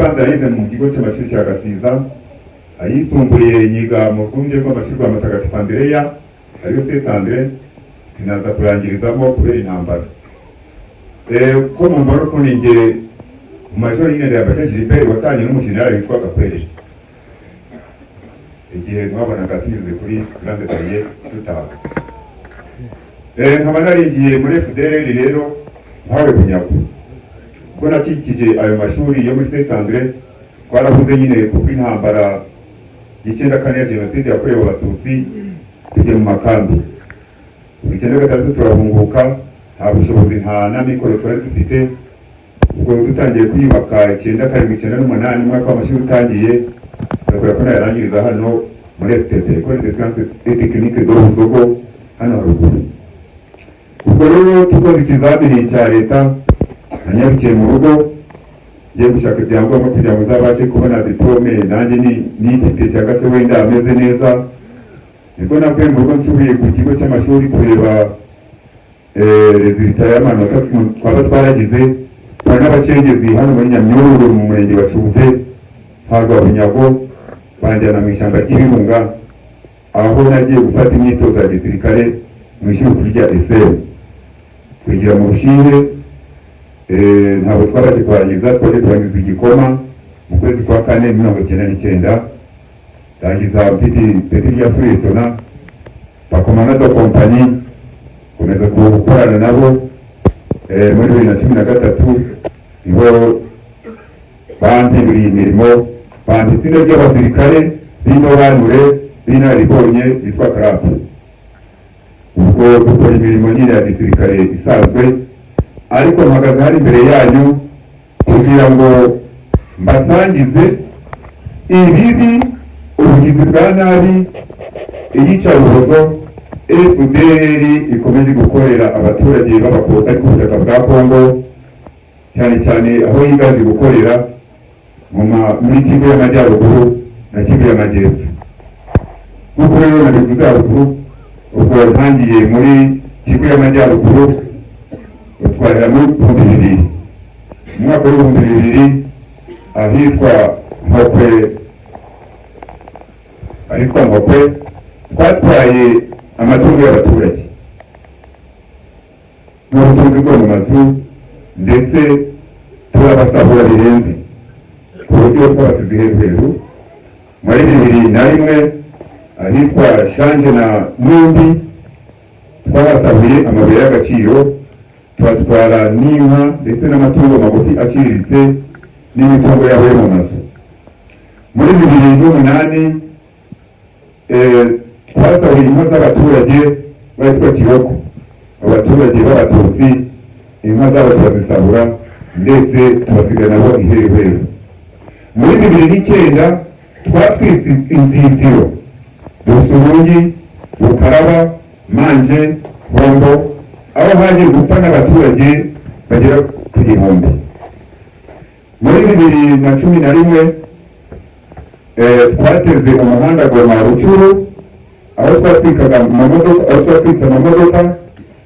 Banza yize mu kigo cy'amashuri cya Gasiza, ayisumbuye yiga mu rwunge rw'amashuri rwa Mutagatifu Andereya ariyo Saint Andre, sinaza kurangirizamo kubera intambara. Ko mu mboro ko ninge mu majoro y'ine ya Bashir Gilbert watanye n'umujenerali witwa Gakwere. Igihe mwabonaga tunyuze kuri Grande Taille tutaha. Nkaba narigiye muri FDLR rero ntawe bunyago. Ubwo nakikije ayo mashuri yo muri Saint Andre, twaravuze nyine kuko intambara y'Icyenda kane ya Jenoside yakorewe Abatutsi tujye mu makambi. Mu 1993 turahunguka, nta bushobozi nta n'amikoro twari dufite. Ubwo dutangiye kwiyubaka 1998 umwaka w'amashuri utangiye, turakora ko narangiriza hano muri STP, École des Sciences et Techniques de Busogo hano haruguru. Ubwo rero tukoze ikizamini cya leta, nanyarukiye mu rugo ngiye gushaka ibyangombwa kugira ngo nzabashe kubona diplome nanjye n'ifite cyangwa se wenda ameze neza. Nibwo navuye mu rugo nsubiye ku kigo cy'amashuri kureba resultat y'amanota twaba twaragize. Hari n'abacengezi hano muri Nyamyururu mu murenge wa Cuve harwa Bunyago, banjyana mu ishyamba ry'ibirunga aho nagiye gufata imyitozo ya gisirikare mu ishuri rya ESL. Kugira mu Bushihe ntabwo twabashe kurangiza, twaje kurangiza igikoma mu kwezi kwa 4 1999, rangiza peti rya Suretona bakomana do kompani, komeza gukorana nabo muri 2013 niho bampinduriye imirimo, banditse itsinda ry'abasirikare b'indobanure b'inararibonye bitwa CRAP. Ubwo gukora imirimo nyine ya gisirikare isanzwe, ariko mpagaze hari imbere yanyu kugira ngo mbasangize ibibi, ubugizi bwa nabi, iyicarubozo FDLR ikomeje gukorera abaturage b'abakobwa ku butaka bwa Kongo, cyane cyane aho yigaje gukorera muri Kivu y'Amajyaruguru na Kivu y'Amajyepfo. Nk'uko rero nabivuze haruguru, ubwo ntangiye muri Kivu y'Amajyaruguru utwarira muri 2000, mu mwaka wa 2000 ahitwa Nkokwe twatwaye amatungo y'abaturage n'ubutunzi bwo mu mazu, ndetse turabasahura birenze ku buryo twabasize heruheru. Muri 2001 ahitwa Shanje na Numbi twabasahuye amabuye y'agaciro, tubatwara n'inka ndetse n'amatungo magufi aciriritse n'imitungo yabo yo mu mazu. Muri 2008 twasahuye inka z'abaturage bitwa Kiroko, abaturage b'Abatutsi, inka zabo turazisahura ndetse tubasiga nabo iheruheru. Muri 2009 twatwitse inziziro Busurungi, Bukaraba, Manje, Hombo, aho haje gupfa n'abaturage bagera ku 1000. Muri 2011 twateze umuhanda Goma Rucuru, aho twatwikaga amamodoka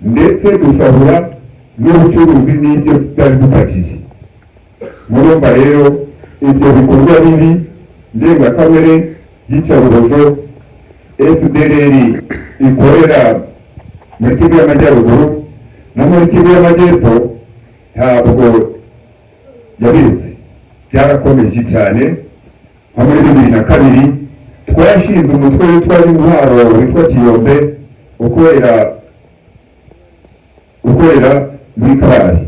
ndetse dusahura n'ubucuruzi n'ibyo byari dupakiye. Murumva rero ibyo bikorwa bibi ndengakamere y'icarubozo FDLR ikorera muri Kivu y'Amajyaruguru no muri Kivu y'Amajyepfo ntabwo yabiretse, byarakomeje cyane. Nko muri 2002 twashinze umutwe witwa intwaro witwa Kiyombe ukorera muri Kabare,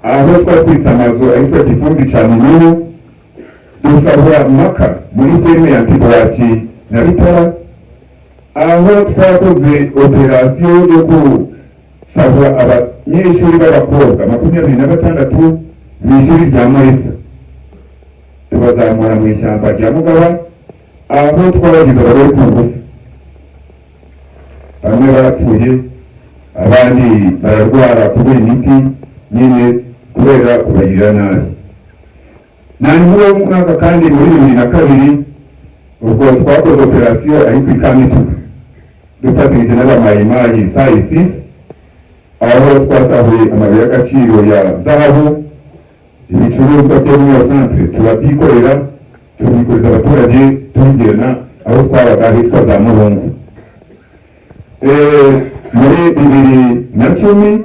aho twatwitse amazu ahitwa Kifundi cya Minuru, dusahura maka muri ferme ya Ntibwaki na Bitara, aho twakoze operasiyo yo gusahura abanyeshuri b'abakobwa 26 mu ishuri rya Marisa, tubazamura mu ishyamba rya Mugaba, aho twabagize abagore ku ngufu. Bamwe barapfuye, abandi bararwara kubera imiti nyine kubera kubagirira nabi. Muri uwo mwaka kandi muri 2002 ubwo twakoze operasiyo ariko ikamituka, dufatanyije n'abamayimayi SAISIS, aho twasahuye amabuye y'agaciro ya zahabu, ibicuruzwa byo muri iyo santere turabyikorera, tubikoreza abaturage tubigena aho twabaga hitwa za Murungu. Muri 2010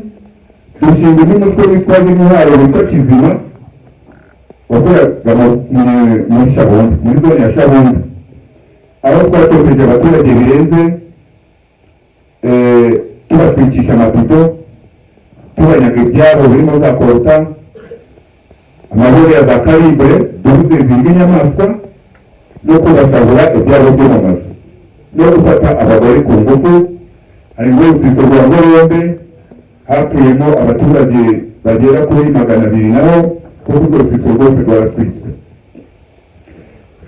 dushinga n'umutwe witwaje intwaro witwa Kizima wakoraga muri Shabunda, muri zone ya Shabunda, aho twatoteje abaturage birenze, tubatwikisha amapito, tubanyaga ibyabo birimo za korota, amahoro ya za karibre, duhuze zinga inyamaswa, no kubasahura ibyabo byo mu mazu, no gufata abagore ku ngufu. Hari ngo urusisiro rwa Ngorombe hapfuyemo abaturage bagera kuri 200 nabo, kuko urwo rusisiro rwose rwaratwitswe.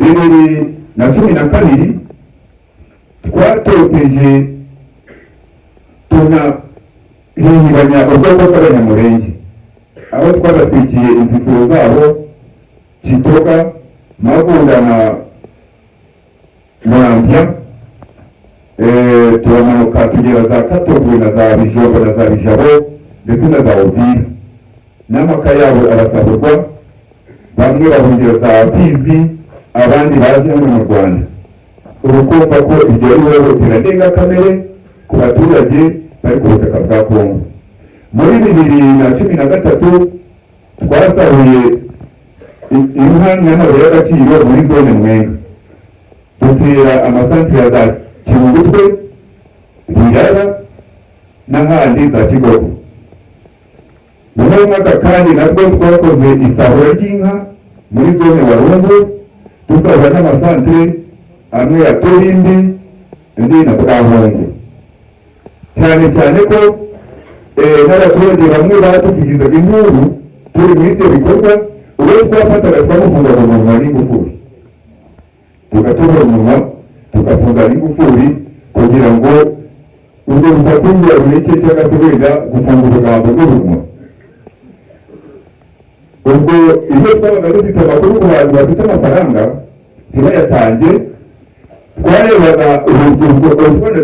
2012 twatoteje tunahihibanya ubwoko bw'Abanyamurenge, aho twabatwikiye inzisiro zabo Kitoga, Magunda na Muramvya, turamanuka tugera za Katogwe na za Bijombo na za Bijabo ndetse na za Uvira, n'amaka yabo arasahurwa, bamwe bahungira za Fizi, abandi baje hano mu Rwanda. Urukumva ko iryo ari ihohotera ndengakamere ku baturage bari ku butaka bwa Kongo. Muri 2013 twasahuye inka n'amabuye y'agaciro muri zone Mwenga, dutera amasantere ya za Kibugutwe, Ruyara n'ahandi za Kigogo. Muri uwo mwaka kandi nabwo twakoze isahura ry'inka muri zone Warungu, dusahura n'amasantere amwe ya Torindi, indi na Bwahungu. Cyane cyane ko n'abaturage bamwe batugizaga inkuru turi muri ibyo bikorwa, uwo twafataga twamufunga mu munwa n'ingufuri, tugatora umunwa tugafunga n'ingufuri kugira ngo urwo rusaku rureke cyangwa se wenda gufunga urugambo rw'urunwa. Ubwo iyo twabaga dufite amakuru ku bantu bafite amafaranga ntibayatange, twarebaga urubyiruko utwana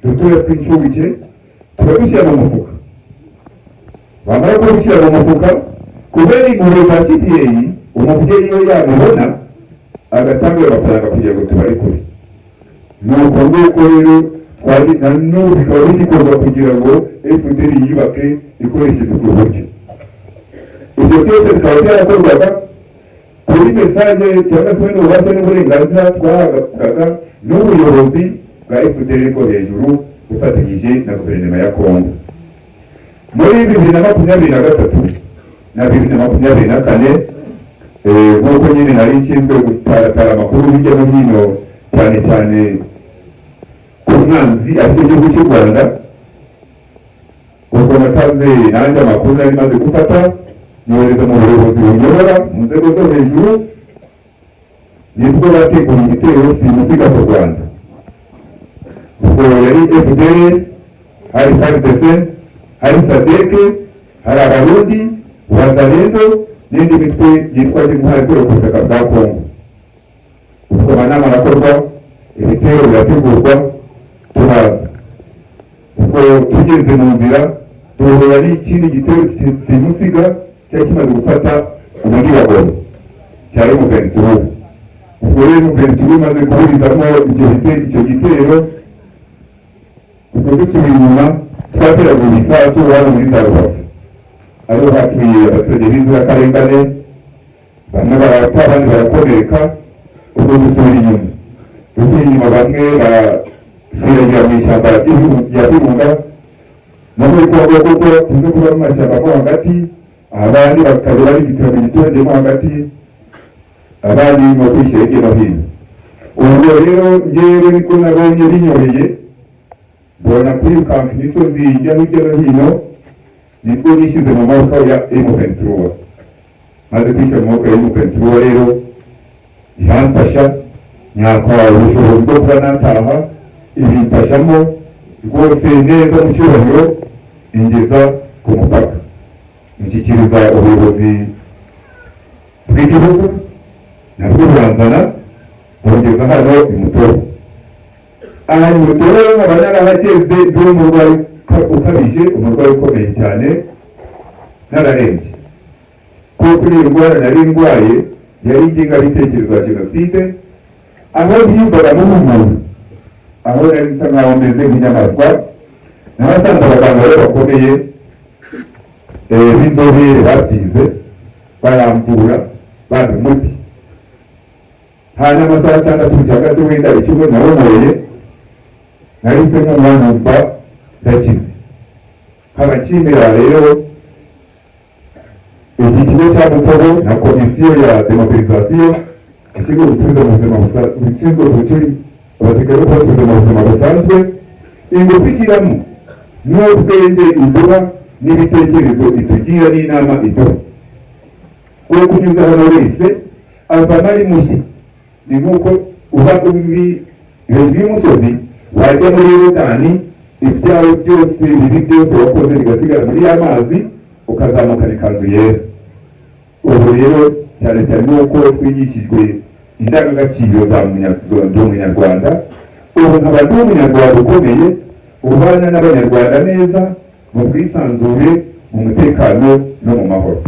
dutoya tw'incuke tukadushyira mu mufuka, bamara kubishyira mu mufuka, kubera impuhwe za kibyeyi, umubyeyi iyo yamubona agatanga amafaranga kugira ngo tubare kure. Nuko nguko rero na n'ubu bikaba bigikorwa kugira ngo FDL yibake ikoresheje ubwo buryo. Ibyo byose bikaba byarakorwaga kuri mesaje cyangwa se n'ububasha n'uburenganzira twahabwaga n'ubuyobozi bwa FDL ko hejuru bufatanyije na guverinoma ya Kongo. Muri 2023 na 2024 nk'uko nyine nari nshinzwe gutaratara amakuru hirya no hino, cyane cyane ku mwanzi aricyo gihugu cy'u Rwanda, ubwo natanze nanjye amakuru nari maze gufata nyohereza mu buyobozi bunyobora mu nzego zo hejuru, nibwo bateguye igitero simusiga ku Rwanda. Ubwo yari FDL, hari FARDC, hari SADC, hari Abarundi, Wazalendo n'indi mitwe yitwaje intwari ku butaka bwa Kongo. Ubwo amanama arakorwa, ibitero birategurwa, turaza. Ubwo tugeze mu nzira duhura n'ikindi gitero simusiga cyari kimaze gufata umujyi wa Goma cya M23. Ubwo rero M23 imaze kuburizamo icyo gitero, ubwo dusubiye inyuma twateraga ibisasu hano muri za Rubavu, ariho hapfuye abaturage b'inzirakarengane, bamwe barapfa abandi barakomereka. Ubwo dusubira inyuma bamwe basubiragira mu ishyamba rya Virunga no muri Kongo, kuko tuzi kuba mu mashyamba mo hagati, abandi bakaba bari igitabo giturage mo hagati, abandi mu kwishyira hirya no hino. Ubwo rero njyewe niko nabonye binyoreye, mbona kwirukanka imisozi hirya no hino, nibwo nishyize mu maboko ya M23. Maze kwishyira mu maboko ya M23 rero iramfasha nyakwa ubushobozi bwo kuba nataha, ibimfashamo rwose neza mu cyubahiro, ingeza ku mupaka, nshyikiriza ubuyobozi bw'igihugu, nabwo buranzana bongeza hano Imutoro. Aha Imutoro nkaba narahageze ndi umurwayi ukabije, umurwayi ukomeye cyane, nararembye. ko kuri iyo ndwara nari ndwaye yari ingengabitekerezo ya jenoside, aho ntiyumvaga n'umuntu, aho nari nsa nkaho meze nk'inyamaswa. Nahasanze abaganga rero bakomeye b'inzobere babyize baramvura bampa umuti. Hanyuma amasaha 6 cyangwa se wenda ikigo narongoye nahise numva ndakize. Abakimera rero iki kigo cya Mutobo na komisiyo ya demobilisation ishinzwe gusubiza mu buzima busanzwe, ishinzwe gucuri abasigaye ko basubiza mu buzima busanzwe, ingufu ishyiramo n'ubwenge iduha n'ibitekerezo itugira n'inama iduha. Uwo kunyuza hano wese avana ari mushya. Ni nk'uko uba uri hejuru y'umusozi wajya muri Yorodani, ibyawe byose bibi byose wakoze bigasigara muri y'amazi, ukazamukana ikanzu yera. Ubu rero cyane cyane nuko twigishijwe indangagaciro za Munyarwanda, ubu nkaba ndi Umunyarwanda ukomeye ubana n'Abanyarwanda neza mu bwisanzure, mu mutekano no mu mahoro.